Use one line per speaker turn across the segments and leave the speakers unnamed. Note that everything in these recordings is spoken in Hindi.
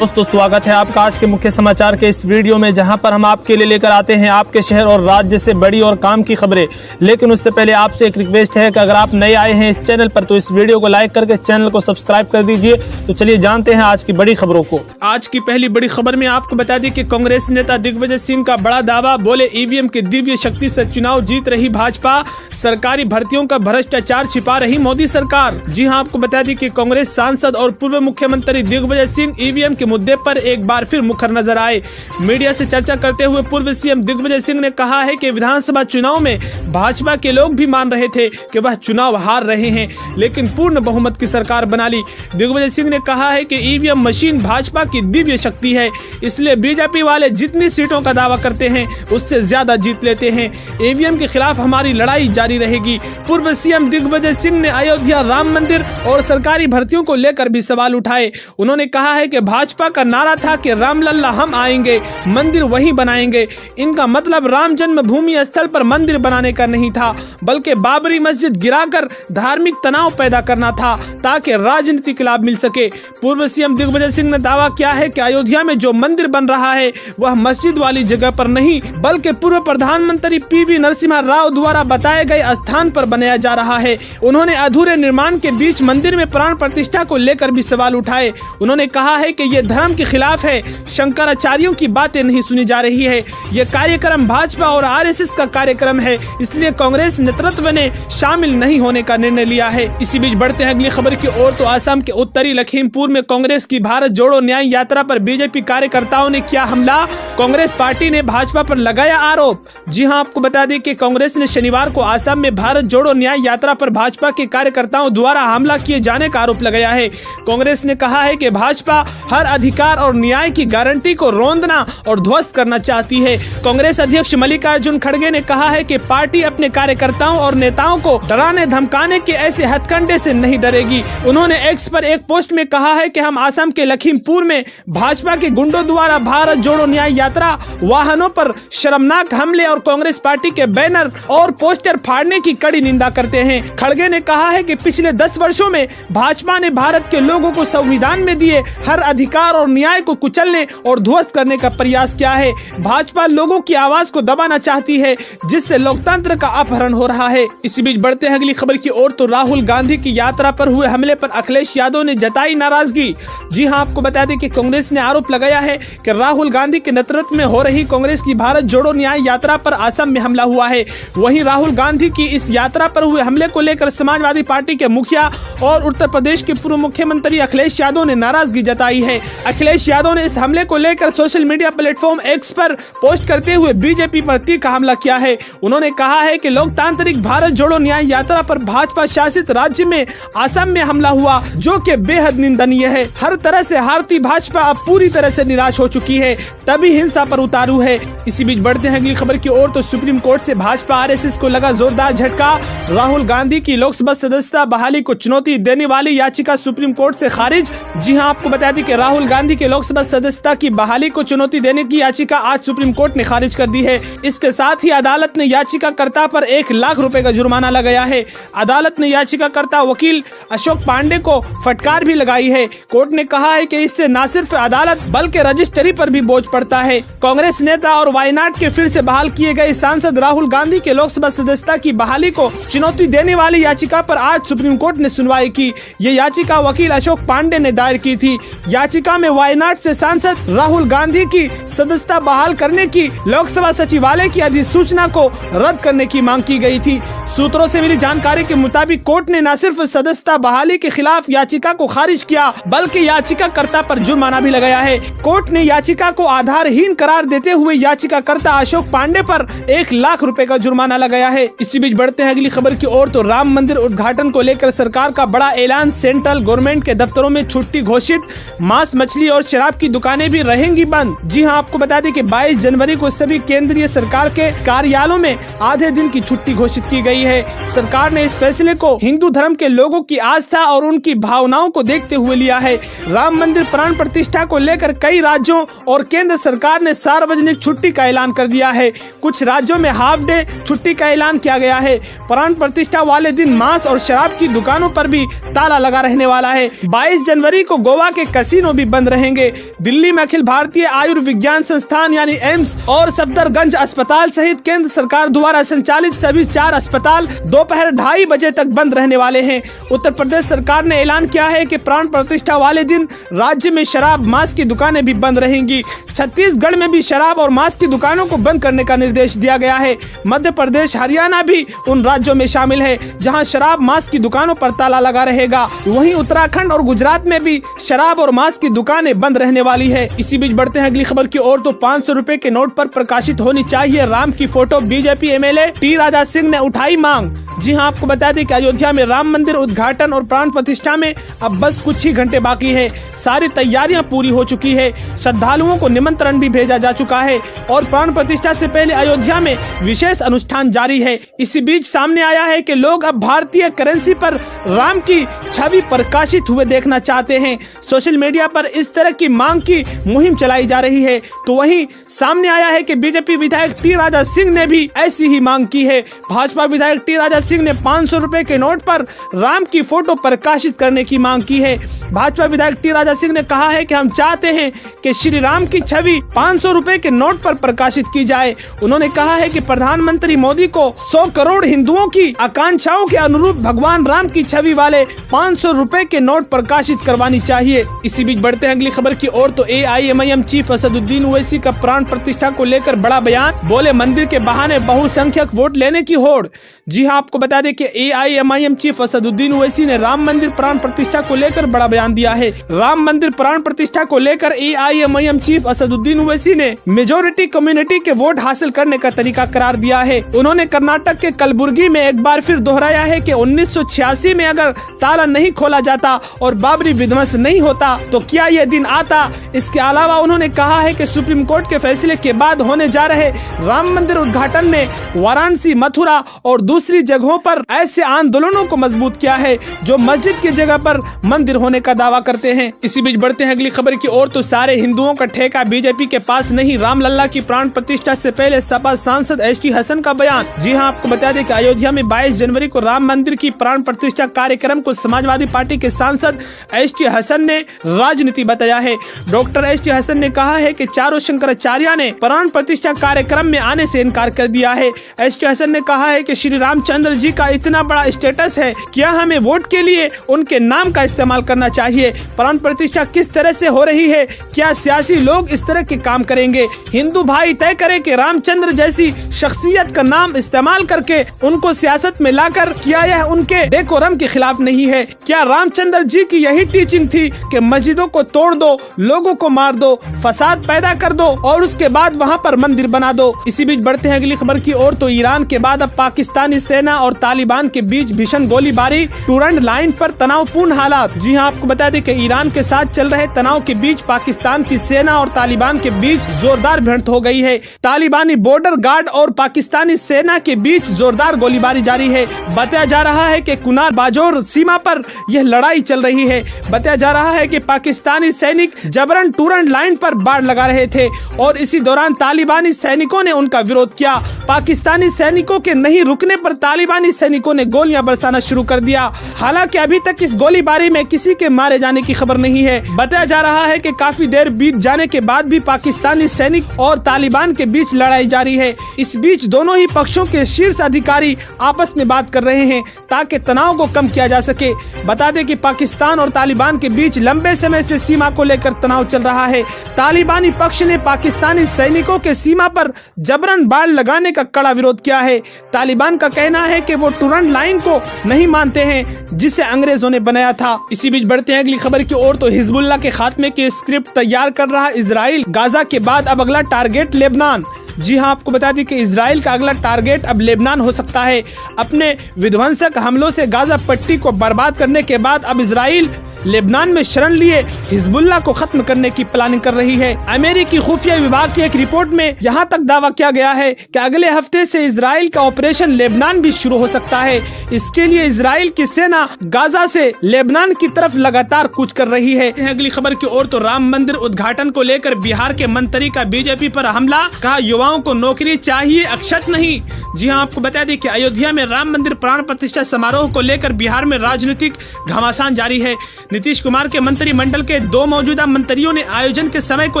दोस्तों स्वागत है आपका आज के मुख्य समाचार के इस वीडियो में, जहां पर हम आपके लिए लेकर आते हैं आपके शहर और राज्य से बड़ी और काम की खबरें। लेकिन उससे पहले आपसे एक रिक्वेस्ट है कि अगर आप नए आए हैं इस चैनल पर तो इस वीडियो को लाइक करके चैनल को सब्सक्राइब कर दीजिए। तो चलिए जानते हैं आज की बड़ी खबरों को। आज की पहली बड़ी खबर में आपको बता दें कि कांग्रेस नेता दिग्विजय सिंह का बड़ा दावा, बोले ईवीएम की दिव्य शक्ति से चुनाव जीत रही भाजपा, सरकारी भर्तियों का भ्रष्टाचार छिपा रही मोदी सरकार। जी हां, आपको बता दें कि कांग्रेस सांसद और पूर्व मुख्यमंत्री दिग्विजय सिंह ईवीएम के मुद्दे पर एक बार फिर मुखर नजर आए। मीडिया से चर्चा करते हुए पूर्व सीएम दिग्विजय सिंह ने कहा है कि विधानसभा चुनाव में भाजपा के लोग भी मान रहे थे कि वह चुनाव हार रहे हैं, लेकिन पूर्ण बहुमत की सरकार बना ली। दिग्विजय सिंह ने कहा है कि ईवीएम मशीन भाजपा की दिव्य शक्ति है, इसलिए बीजेपी वाले जितनी सीटों का दावा करते हैं उससे ज्यादा जीत लेते हैं। ईवीएम के खिलाफ हमारी लड़ाई जारी रहेगी। पूर्व सीएम दिग्विजय सिंह ने अयोध्या राम मंदिर और सरकारी भर्तियों को लेकर भी सवाल उठाए। उन्होंने कहा है कि भाजपा का नारा था कि रामलल्ला हम आएंगे, मंदिर वहीं बनाएंगे। इनका मतलब राम जन्मभूमि स्थल पर मंदिर बनाने का नहीं था, बल्कि बाबरी मस्जिद गिराकर धार्मिक तनाव पैदा करना था ताकि राजनीतिक लाभ मिल सके। पूर्व सीएम दिग्विजय सिंह ने दावा किया है कि अयोध्या में जो मंदिर बन रहा है वह मस्जिद वाली जगह पर नहीं, बल्कि पूर्व प्रधानमंत्री पीवी नरसिम्हा राव द्वारा बताए गए स्थान पर बनाया जा रहा है। उन्होंने अधूरे निर्माण के बीच मंदिर में प्राण प्रतिष्ठा को लेकर भी सवाल उठाए। उन्होंने कहा है कि यह धर्म के खिलाफ है, शंकराचार्यों की बातें नहीं सुनी जा रही है। यह कार्यक्रम भाजपा और आरएसएस का कार्यक्रम है, इसलिए कांग्रेस नेतृत्व ने शामिल नहीं होने का निर्णय लिया है। इसी बीच बढ़ते हैं अगली खबर की ओर। तो आसाम के उत्तरी लखीमपुर में कांग्रेस की भारत जोड़ो न्याय यात्रा पर बीजेपी कार्यकर्ताओं ने किया हमला, कांग्रेस पार्टी ने भाजपा पर लगाया आरोप। जी हां, आपको बता दें कि कांग्रेस ने शनिवार को आसाम में भारत जोड़ो न्याय यात्रा पर भाजपा के कार्यकर्ताओं द्वारा हमला किए जाने का आरोप लगाया है। कांग्रेस ने कहा है कि भाजपा हर अधिकार और न्याय की गारंटी को रौंदना और ध्वस्त करना चाहती है। कांग्रेस अध्यक्ष मल्लिकार्जुन खड़गे ने कहा है कि पार्टी अपने कार्यकर्ताओं और नेताओं को डराने धमकाने के ऐसे हथकंडे से नहीं डरेगी। उन्होंने एक्स पर एक पोस्ट में कहा है कि हम आसाम के लखीमपुर में भाजपा के गुंडों द्वारा भारत जोड़ो न्याय यात्रा वाहनों पर शर्मनाक हमले और कांग्रेस पार्टी के बैनर और पोस्टर फाड़ने की कड़ी निंदा करते हैं। खड़गे ने कहा है कि पिछले 10 वर्षों में भाजपा ने भारत के लोगों को संविधान में दिए हर अधिकार और न्याय को कुचलने और ध्वस्त करने का प्रयास किया है। भाजपा लोगों की आवाज को दबाना चाहती है, जिससे लोकतंत्र का अपहरण हो रहा है। इसी बीच बढ़ते हैं अगली खबर की ओर। तो राहुल गांधी की यात्रा पर हुए हमले पर अखिलेश यादव ने जताई नाराजगी। जी हां, आपको बता दें कि कांग्रेस ने आरोप लगाया है कि राहुल गांधी के नेतृत्व में हो रही कांग्रेस की भारत जोड़ो न्याय यात्रा पर असम में हमला हुआ है। वहीं राहुल गांधी की इस यात्रा पर हुए हमले को लेकर समाजवादी पार्टी के मुखिया और उत्तर प्रदेश के पूर्व मुख्यमंत्री अखिलेश यादव ने नाराजगी जताई है। अखिलेश यादव ने इस हमले को लेकर सोशल मीडिया प्लेटफॉर्म एक्स पर पोस्ट करते हुए बीजेपी पर तीखा हमला किया है। उन्होंने कहा है कि लोकतांत्रिक भारत जोड़ो न्याय यात्रा पर भाजपा शासित राज्य में असम में हमला हुआ, जो कि बेहद निंदनीय है। हर तरह से हारती भाजपा अब पूरी तरह से निराश हो चुकी है, तभी हिंसा पर उतारू है। इसी बीच बढ़ते हैं अगली खबर की ओर। तो सुप्रीम कोर्ट से भाजपा आरएसएस को लगा जोरदार झटका। राहुल गांधी की लोकसभा सदस्यता बहाली को चुनौती देने वाली याचिका सुप्रीम कोर्ट से खारिज। जी हां, आपको बता दें कि राहुल गांधी के लोकसभा सदस्यता की बहाली को चुनौती देने की याचिका आज सुप्रीम कोर्ट ने खारिज कर दी है। इसके साथ ही अदालत ने याचिकाकर्ता पर 1 लाख रुपए का जुर्माना लगाया है। अदालत ने याचिकाकर्ता वकील अशोक पांडे को फटकार भी लगाई है। कोर्ट ने कहा है कि इससे न सिर्फ अदालत बल्कि रजिस्ट्री पर भी बोझ पड़ता है। कांग्रेस नेता और वायनाड के फिर से बहाल किए गए सांसद राहुल गांधी के लोकसभा सदस्यता की बहाली को चुनौती देने वाली याचिका पर आज सुप्रीम कोर्ट ने सुनवाई की। ये याचिका वकील अशोक पांडे ने दायर की थी। याचिका में वायनाड से सांसद राहुल गांधी की सदस्यता बहाल करने की लोकसभा सचिवालय की अधिसूचना को रद्द करने की मांग की गई थी। सूत्रों से मिली जानकारी के मुताबिक कोर्ट ने न सिर्फ सदस्यता बहाली के खिलाफ याचिका को खारिज किया, बल्कि याचिकाकर्ता पर जुर्माना भी लगाया है। कोर्ट ने याचिका को आधारहीन करार देते हुए याचिकाकर्ता अशोक पांडे पर 1 लाख रुपए का जुर्माना लगाया है। इसी बीच बढ़ते हैं अगली खबर की ओर। तो राम मंदिर उद्घाटन को लेकर सरकार का बड़ा ऐलान। सेंट्रल गवर्नमेंट के दफ्तरों में छुट्टी घोषित, मांस मछली और शराब की दुकानें भी रहेंगी बंद। जी हां, आपको बता दें कि 22 जनवरी को सभी केंद्रीय सरकार के कार्यालयों में आधे दिन की छुट्टी घोषित की गई है। सरकार ने इस फैसले को हिंदू धर्म के लोगों की आस्था और उनकी भावनाओं को देखते हुए लिया है। राम मंदिर प्राण प्रतिष्ठा को लेकर कई राज्यों और केंद्र सरकार ने सार्वजनिक छुट्टी का ऐलान कर दिया है। कुछ राज्यों में हाफ डे छुट्टी का ऐलान किया गया है। प्राण प्रतिष्ठा वाले दिन मांस और शराब की दुकानों पर भी ताला लगा रहने वाला है। 22 जनवरी को गोवा के कैसीनो भी
बंद रहेंगे। दिल्ली में अखिल भारतीय आयुर्विज्ञान संस्थान यानी एम्स और सफदरगंज अस्पताल सहित केंद्र सरकार द्वारा संचालित सभी 4 अस्पताल दोपहर 2:30 बजे तक बंद रहने वाले हैं। उत्तर प्रदेश सरकार ने ऐलान किया है कि प्राण प्रतिष्ठा वाले दिन राज्य में शराब मांस की दुकानें भी बंद रहेंगी। छत्तीसगढ़ में भी शराब और मांस की दुकानों को बंद करने का निर्देश दिया गया है। मध्य प्रदेश, हरियाणा भी उन राज्यों में शामिल है जहां शराब मांस की दुकानों पर ताला लगा रहेगा। वहीं उत्तराखंड और गुजरात में भी शराब और मांस की दुकानें बंद रहने वाली है। इसी बीच बढ़ते हैं अगली खबर की ओर। तो 500 रुपए के नोट पर प्रकाशित होनी चाहिए राम की photo. BJP MLA T Raja Singh ने उठाई मांग। जी हां, आपको बता दें कि अयोध्या में राम मंदिर उद्घाटन और प्राण प्रतिष्ठा में अब बस कुछ ही घंटे बाकी है। सारी तैयारियां पूरी हो चुकी है। श्रद्धालुओं को निमंत्रण भी भेजा जा चुका है और प्राण प्रतिष्ठा से पहले अयोध्या में विशेष अनुष्ठान जारी है। इसी बीच सामने आया है कि लोग अब भारतीय करेंसी पर राम की छवि प्रकाशित हुए देखना चाहते हैं। सोशल मीडिया पर इस तरह की मांग की मुहिम चलाई जा रही है। तो वहीं सामने आया है कि बीजेपी विधायक टी राजा सिंह ने भी ऐसी ही मांग की है। भाजपा विधायक टी राजा सिंह ने 500 रुपए के नोट पर राम की फोटो प्रकाशित करने की मांग की है। भाजपा विधायक टी राजा सिंह ने कहा है कि हम चाहते हैं कि श्री राम की छवि 500 रुपए के नोट पर प्रकाशित की जाए। उन्होंने कहा है कि प्रधानमंत्री मोदी को 100 करोड़ हिंदुओं की आकांक्षाओं के अनुरूप भगवान राम की छवि वाले 500 रुपए के नोट प्रकाशित करवानी चाहिए। इसी बीच बढ़ते हैं अगली खबर की ओर। तो AIMIM चीफ असदुद्दीन ओवैसी का प्राण प्रतिष्ठा को लेकर बड़ा बयान। बोले मंदिर के बहाने बहुसंख्यक वोट लेने की होड़। जी हां, आपको बता दें कि AIMIM चीफ असदुद्दीन ओवैसी ने राम मंदिर प्राण प्रतिष्ठा को लेकर बड़ा बयान दिया है। राम मंदिर प्राण प्रतिष्ठा को लेकर AIMIM चीफ असदुद्दीन ओवैसी ने मेजोरिटी कम्युनिटी के वोट हासिल करने का तरीका करार दिया है। उन्होंने कर्नाटक के कलबुर्गी में एक बार फिर दोहराया है कि 1986 में अगर ताला नहीं खोला जाता और बाबरी विध्वंस नहीं होता तो क्या यह दिन आता। इसके अलावा उन्होंने कहा है कि सुप्रीम कोर्ट के फैसले के बाद होने जा रहे राम मंदिर उद्घाटन ने वाराणसी, मथुरा और दूसरी जगहों पर ऐसे आंदोलनों को मजबूत किया है जो मस्जिद की जगह पर मंदिर होने का दावा करते हैं। इसी बीच बढ़ते हैं अगली खबर की ओर। तो सारे हिंदुओं का ठेका बीजेपी के पास नहीं, रामलल्ला की प्राण प्रतिष्ठा से पहले सपा सांसद HT हसन का बयान। जी हां, आपको बता दें कि अयोध्या में 22 जनवरी को राम मंदिर की प्राण प्रतिष्ठा कार्यक्रम को समाजवादी पार्टी के सांसद HT हसन ने राजनीति बताया है। डॉक्टर HT हसन ने कहा है कि चारों शंकराचार्य ने प्राण प्रतिष्ठा कार्यक्रम में आने से इनकार कर दिया है। HT हसन ने कहा है कि श्री रामचंद्र जी का इतना बड़ा स्टेटस है, क्या हमें वोट के लिए उनके नाम का इस्तेमाल करना चाहिए? प्राण प्रतिष्ठा किस तरह से हो रही है? क्या सियासी लोग इस तरह के काम करेंगे? हिंदू भाई तय करे कि रामचंद्र जैसी शख्सियत का नाम इस्तेमाल करके उनको सियासत में लाकर, क्या यह उनके डेकोरम के खिलाफ नहीं है? क्या रामचंद्र जी की यही टीचिंग थी कि मस्जिदों को तोड़ दो, लोगों को मार दो, फसाद पैदा कर दो और उसके बाद वहाँ पर मंदिर बना दो? इसी बीच बढ़ते हैं अगली खबर की ओर। तो ईरान के बाद अब पाकिस्तानी सेना और तालिबान के बीच भीषण गोलीबारी, टूरंड लाइन पर तनावपूर्ण हालात। जी हां, आपको बता दें कि ईरान के साथ चल रहे तनाव के बीच पाकिस्तान की सेना और तालिबान के बीच जोरदार भिड़ंत हो गई है। तालिबानी बॉर्डर गार्ड और पाकिस्तानी सेना के बीच जोरदार गोलीबारी जारी है। बताया जा रहा है कि कुनार बाजोर सीमा पर यह लड़ाई चल रही है। बताया जा रहा है कि पाकिस्तानी सैनिक जबरन टूरंड लाइन पर बाड़ लगा रहे थे और इसी दौरान तालिबानी सैनिकों ने उनका विरोध किया। पाकिस्तानी सैनिकों के नहीं रुकने पर तालिबानी सैनिकों ने गोलियां बरसाना शुरू कर दिया। हालांकि अभी तक इस गोलीबारी में किसी के मारे जाने की खबर नहीं है। बताया जा रहा है कि काफी देर बीत जाने के बाद भी पाकिस्तानी सैनिक और तालिबान के बीच लड़ाई जारी है। इस बीच दोनों ही पक्षों के शीर्ष अधिकारी आपस में बात कर रहे हैं ताकि तनाव को कम किया जा सके। बता दें कि पाकिस्तान और तालिबान के बीच लंबे समय से सीमा को लेकर तनाव चल रहा है। तालिबानी पक्ष ने पाकिस्तानी सैनिकों के सीमा पर जबरन बाड़ लगाने का कड़ा विरोध किया है। तालिबान का कहना है कि वो टूरंड लाइन को नहीं मानते हैं जिसे अंग्रेजों ने बनाया था। इसी बीच बढ़ते हैं अगली खबर की ओर। तो हिजबुल्लाह के खात्मे की स्क्रिप्ट तैयार कर रहा इजराइल। गाजा के बाद अब अगला टारगेट लेबनान। जी हां, आपको बता दें कि इजराइल का अगला टारगेट अब लेबनान हो सकता है। अपने विध्वंसक हमलों से गाजा पट्टी को बर्बाद करने के बाद अब इजराइल लेबनान में शरण लिए हिजबुल्लाह को खत्म करने की प्लानिंग कर रही है। अमेरिकी खुफिया विभाग की एक रिपोर्ट में यहाँ तक दावा किया गया है कि अगले हफ्ते से इजराइल का ऑपरेशन लेबनान भी शुरू हो सकता है। इसके लिए इजराइल की सेना गाजा से लेबनान की तरफ लगातार कूच कर रही है। अगली खबर की ओर। तो राम मंदिर उद्घाटन को लेकर बिहार के मंत्री का बीजेपी पर हमला, कहा युवाओं को नौकरी चाहिए, अक्षत नहीं। जी हाँ, आपको बता दें कि अयोध्या में राम मंदिर प्राण प्रतिष्ठा समारोह को लेकर बिहार में राजनीतिक घमासान जारी है। नीतीश कुमार के मंत्रिमंडल के 2 मौजूदा मंत्रियों ने आयोजन के समय को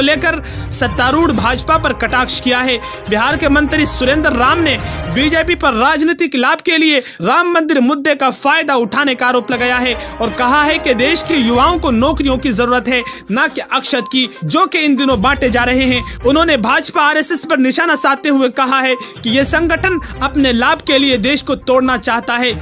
लेकर सत्तारूढ़ भाजपा पर कटाक्ष किया है। बिहार के मंत्री सुरेंद्र राम ने बीजेपी पर राजनीतिक लाभ के लिए राम मंदिर मुद्दे का फायदा उठाने का आरोप लगाया है और कहा है कि देश के युवाओं को नौकरियों की जरूरत है, न कि अक्षत की, जो कि इन दिनों बांटे जा रहे हैं। उन्होंने भाजपा आरएसएस पर निशाना साधते हुए कहा है कि यह संगठन अपने लाभ के लिए देश को तोड़ना चाहता है।